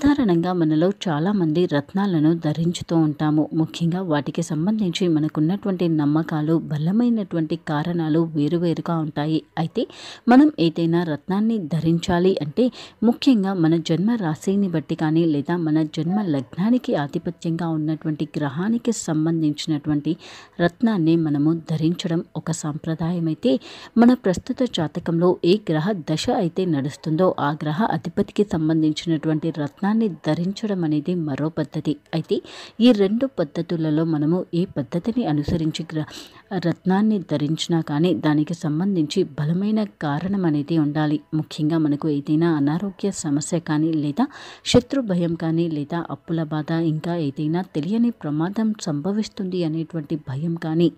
సాధారణంగా మనలో చాలామంది రత్నాలను ధరించుతూ ఉంటాము. ముఖ్యంగా వాటికి సంబంధించి మనకున్నటువంటి నమ్మకాలు, బలమైనటువంటి కారణాలు వేరువేరుగా ఉంటాయి. అయితే మనం ఏదైనా రత్నాన్ని ధరించాలి అంటే ముఖ్యంగా మన జన్మ రాశిని బట్టి కానీ, లేదా మన జన్మ లగ్నానికి ఆధిపత్యంగా ఉన్నటువంటి గ్రహానికి సంబంధించినటువంటి రత్నాన్ని మనము ధరించడం ఒక సాంప్రదాయం అయితే, మన ప్రస్తుత జాతకంలో ఏ గ్రహ దశ అయితే నడుస్తుందో ఆ గ్రహ అధిపతికి సంబంధించినటువంటి రత్నాన్ని ధరించడం అనేది మరో పద్ధతి. అయితే ఈ రెండు పద్ధతులలో మనము ఏ పద్ధతిని అనుసరించి రత్నాన్ని ధరించినా కానీ దానికి సంబంధించి బలమైన కారణం అనేది ఉండాలి. ముఖ్యంగా మనకు ఏదైనా అనారోగ్య సమస్య కానీ, లేదా శత్రు భయం కానీ, లేదా అప్పుల బాధ, ఇంకా ఏదైనా తెలియని ప్రమాదం సంభవిస్తుంది అనేటువంటి భయం కానీ,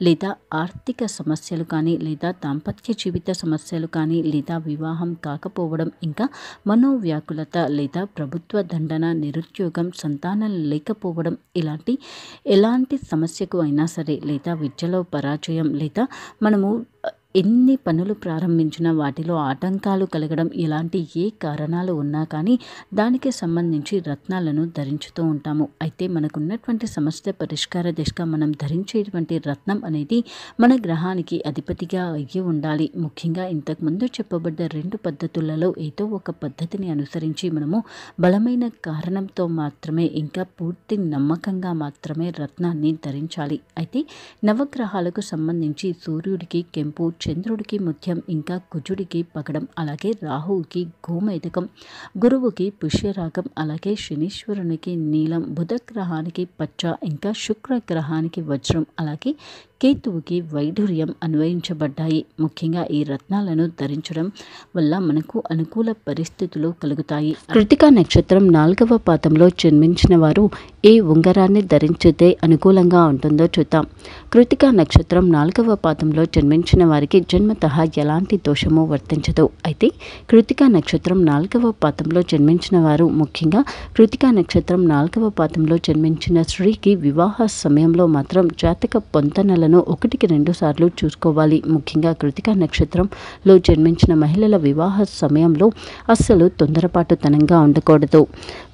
లేదా ఆర్థిక సమస్యలు కానీ, లేదా దాంపత్య జీవిత సమస్యలు కానీ, లేదా వివాహం కాకపోవడం, ఇంకా మనోవ్యాకులత, లేదా ప్రభుత్వ దండన, నిరుద్యోగం, సంతానం లేకపోవడం, ఎలాంటి సమస్యకు అయినా సరే, లేదా విద్యలో పరాజయం, లేదా మనము ఎన్ని పనులు ప్రారంభించినా వాటిలో ఆటంకాలు కలగడం, ఇలాంటి ఏ కారణాలు ఉన్నా కానీ దానికి సంబంధించి రత్నాలను ధరించుతూ ఉంటాము. అయితే మనకున్నటువంటి సమస్య పరిష్కార దిశగా మనం ధరించేటువంటి రత్నం అనేది మన గ్రహానికి అధిపతిగా అయ్యి ఉండాలి. ముఖ్యంగా ఇంతకుముందు చెప్పబడ్డ రెండు పద్ధతులలో ఏదో ఒక పద్ధతిని అనుసరించి మనము బలమైన కారణంతో మాత్రమే, ఇంకా పూర్తి నమ్మకంగా మాత్రమే రత్నాన్ని ధరించాలి. అయితే నవగ్రహాలకు సంబంధించి సూర్యుడికి కెంపు, చంద్రుడికి ముత్యం, ఇంకా కుజుడికి పగడం, అలాగే రాహువుకి గోమేదకం, గురువుకి పుష్యరాగం, అలాగే శనీశ్వరునికి నీలం, బుధ గ్రహానికి పచ్చ, ఇంకా శుక్ర గ్రహానికి వజ్రం, అలాగే కేతువుకి వైఢూర్యం అన్వయించబడ్డాయి. ముఖ్యంగా ఈ రత్నాలను ధరించడం వల్ల మనకు అనుకూల పరిస్థితులు కలుగుతాయి. కృతికా నక్షత్రం 4వ పాదంలో జన్మించిన వారు ఏ ఉంగరాన్ని ధరించితే అనుకూలంగా ఉంటుందో చూద్దాం. కృతికా నక్షత్రం 4వ పాదంలో జన్మించిన వారికి జన్మతః ఎలాంటి దోషము వర్తించదు. అయితే కృతికా నక్షత్రం 4వ పాదంలో జన్మించిన వారు, ముఖ్యంగా కృతికా నక్షత్రం 4వ పాదంలో జన్మించిన స్త్రీకి వివాహ సమయంలో మాత్రం జాతక పొంతనలను 1కి 2 సార్లు చూసుకోవాలి. ముఖ్యంగా కృతికా నక్షత్రంలో జన్మించిన మహిళల వివాహ సమయంలో అస్సలు తొందరపాటుతనంగా ఉండకూడదు.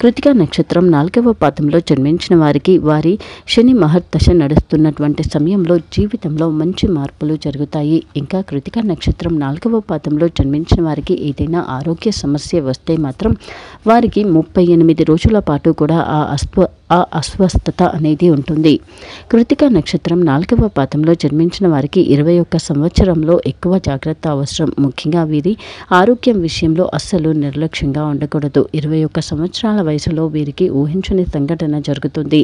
కృతికా నక్షత్రం 4వ పాదంలో జన్మించిన వారికి వారి శని మహర్దశ నడుస్తున్నటువంటి సమయంలో జీవితంలో మంచి మార్పులు జరుగుతాయి. ఇంకా కృతికా నక్షత్రం 4వ పాదంలో జన్మించిన వారికి ఏదైనా ఆరోగ్య సమస్య వస్తే మాత్రం వారికి 38 రోజుల పాటు కూడా ఆ అస్వస్థత అనేది ఉంటుంది. కృతికా నక్షత్రం 4వ పాదంలో జన్మించిన వారికి 21 సంవత్సరంలో ఎక్కువ జాగ్రత్త అవసరం. ముఖ్యంగా వీరి ఆరోగ్యం విషయంలో అస్సలు నిర్లక్ష్యంగా ఉండకూడదు. 21 సంవత్సరాల వయసులో వీరికి ఊహించని సంఘటన జరుగుతుంది.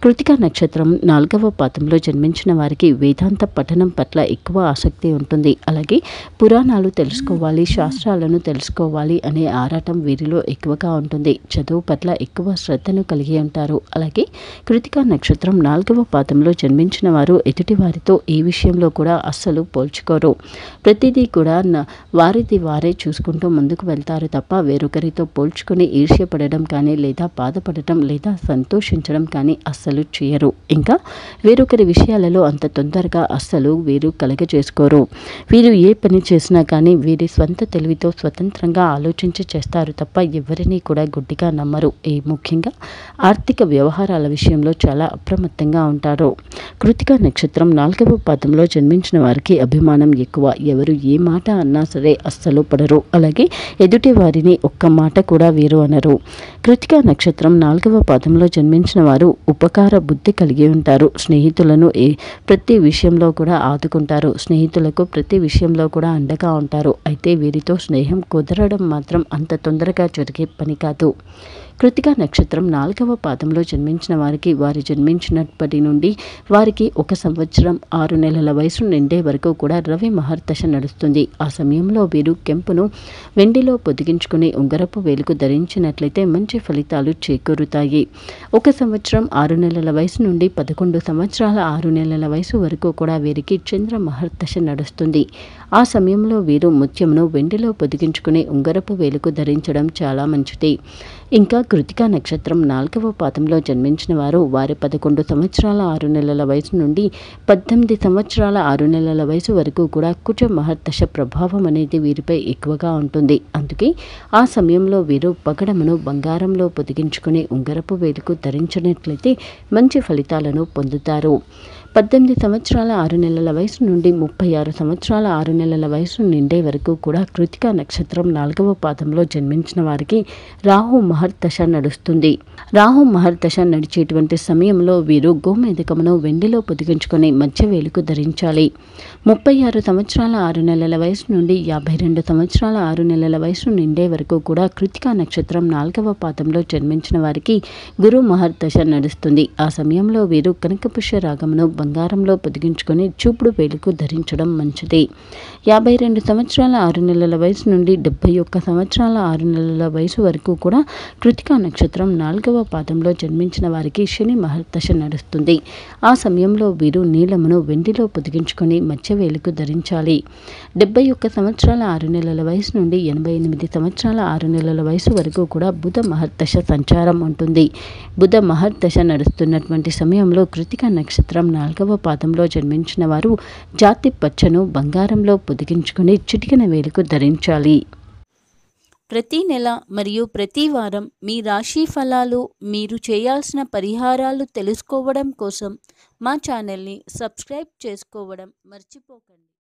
కృతికా నక్షత్రం 4వ పాదంలో జన్మించిన వారికి వేదాంత పఠనం పట్ల ఎక్కువ ఆసక్తి ఉంటుంది. అలాగే పురాణాలు తెలుసుకోవాలి, శాస్త్రాలను తెలుసుకోవాలి అనే ఆరాటం వీరిలో ఎక్కువగా ఉంటుంది. చదువు పట్ల ఎక్కువ శ్రద్ధను కలిగి ఉంటారు. అలాగే కృతికా నక్షత్రం 4వ పాదంలో జన్మించిన వారు ఎదుటి వారితో ఏ విషయంలో కూడా అస్సలు పోల్చుకోరు. ప్రతిదీ కూడా వారిది వారే చూసుకుంటూ ముందుకు వెళ్తారు తప్ప వేరొకరితో పోల్చుకొని ఈర్ష్యపడడం కానీ, లేదా బాధపడటం, లేదా సంతోషించడం కానీ అస్సలు చేయరు. ఇంకా వేరొకరి విషయాలలో అంత తొందరగా అస్సలు వీరు కలగజేసుకోరు. వీరు ఏ పని చేసినా కానీ వీరి స్వంత తెలివితో స్వతంత్రంగా ఆలోచించి చేస్తారు తప్ప ఎవరిని కూడా గుడ్డిగా నమ్మరు. ముఖ్యంగా ఆర్థిక వ్యవహారాల విషయంలో చాలా అప్రమత్తంగా ఉంటారు. కృతికా నక్షత్రం 4వ పాదంలో జన్మించిన వారికి అభిమానం ఎక్కువ. ఎవరు ఏ మాట అన్నా సరే అస్సలు పడరు. అలాగే ఎదుటి వారిని ఒక్క మాట కూడా వీరు అనరు. కృతికా నక్షత్రం 4వ పాదంలో జన్మించిన వారు ఉపకార బుద్ధి కలిగి ఉంటారు. స్నేహితులను ప్రతి విషయంలో కూడా ఆదుకుంటారు. స్నేహితులకు ప్రతి విషయంలో కూడా అండగా ఉంటారు. అయితే వీరితో స్నేహం కుదరడం మాత్రం అంత తొందరగా జరిగే పని కాదు. కృతికా నక్షత్రం 4వ పాదంలో జన్మించిన వారికి వారి జన్మించినప్పటి నుండి వారికి 1 సంవత్సరం 6 నెలల వయసు నిండే వరకు కూడా రవి మహర్దశ నడుస్తుంది. ఆ సమయంలో వీరు కెంపును వెండిలో పొదిగించుకుని ఉంగరపు వేలుకు ధరించినట్లయితే మంచి ఫలితాలు చేకూరుతాయి. 1 సంవత్సరం 6 నెలల వయసు నుండి 11 సంవత్సరాల 6 నెలల వయసు వరకు కూడా వీరికి చంద్ర మహర్దశ నడుస్తుంది. ఆ సమయంలో వీరు ముత్యమును వెండిలో పొదిగించుకుని ఉంగరపు వేలుకు ధరించడం చాలా మంచిది. ఇంకా కృతికా నక్షత్రం 4వ పాదంలో జన్మించిన వారు వారి 11 సంవత్సరాల 6 నెలల వయసు నుండి 18 సంవత్సరాల 6 నెలల వయసు వరకు కూడా కుజ మహర్దశ ప్రభావం అనేది వీరిపై ఎక్కువగా ఉంటుంది. అందుకే ఆ సమయంలో వీరు పగడమును బంగారంలో పొదిగించుకుని ఉంగరపు వేలుకు ధరించినట్లయితే మంచి ఫలితాలను పొందుతారు. 18 సంవత్సరాల 6 నెలల వయసు నుండి 36 సంవత్సరాల 6 నెలల వయసు నిండే వరకు కూడా కృతికా నక్షత్రం 4వ పాదంలో జన్మించిన వారికి రాహు మహర్దశ నడుస్తుంది. రాహు మహర్దశ నడిచేటువంటి సమయంలో వీరు గోమేధికమును వెండిలో పొదిగించుకొని మధ్య వేలుకు ధరించాలి. 36 సంవత్సరాల 6 నెలల వయసు నుండి 52 సంవత్సరాల 6 నెలల వయసు నిండే వరకు కూడా కృతికా నక్షత్రం 4వ పాదంలో జన్మించిన వారికి గురు మహర్దశ నడుస్తుంది. ఆ సమయంలో వీరు కనకపుష్య రాగమును బంగారంలో పొదిగించుకొని చూపుడు వేలుకు ధరించడం మంచిది. 52 సంవత్సరాల 6 నెలల వయసు నుండి 71 సంవత్సరాల 6 నెలల వయసు వరకు కూడా కృతికా నక్షత్రం 4వ పాదంలో జన్మించిన వారికి శని మహర్దశ నడుస్తుంది. ఆ సమయంలో వీరు నీలమును వెండిలో పొదిగించుకొని మధ్య వేలుకు ధరించాలి. 71 సంవత్సరాల 6 నెలల వయసు నుండి 88 సంవత్సరాల 6 నెలల వయసు వరకు కూడా బుధ మహర్దశ సంచారం ఉంటుంది. బుధ మహర్దశ నడుస్తున్నటువంటి సమయంలో కృతికా నక్షత్రం 4వ పాదంలో జన్మించిన వారు జాతి పచ్చను బంగారంలో పొదిగించుకుని చిటికెన వేలుకు ధరించాలి. ప్రతి నెల మరియు ప్రతి వారం మీ రాశి ఫలాలు, మీరు చేయాల్సిన పరిహారాలు తెలుసుకోవడం కోసం మా ఛానల్ని సబ్స్క్రైబ్ చేసుకోవడం మర్చిపోకండి.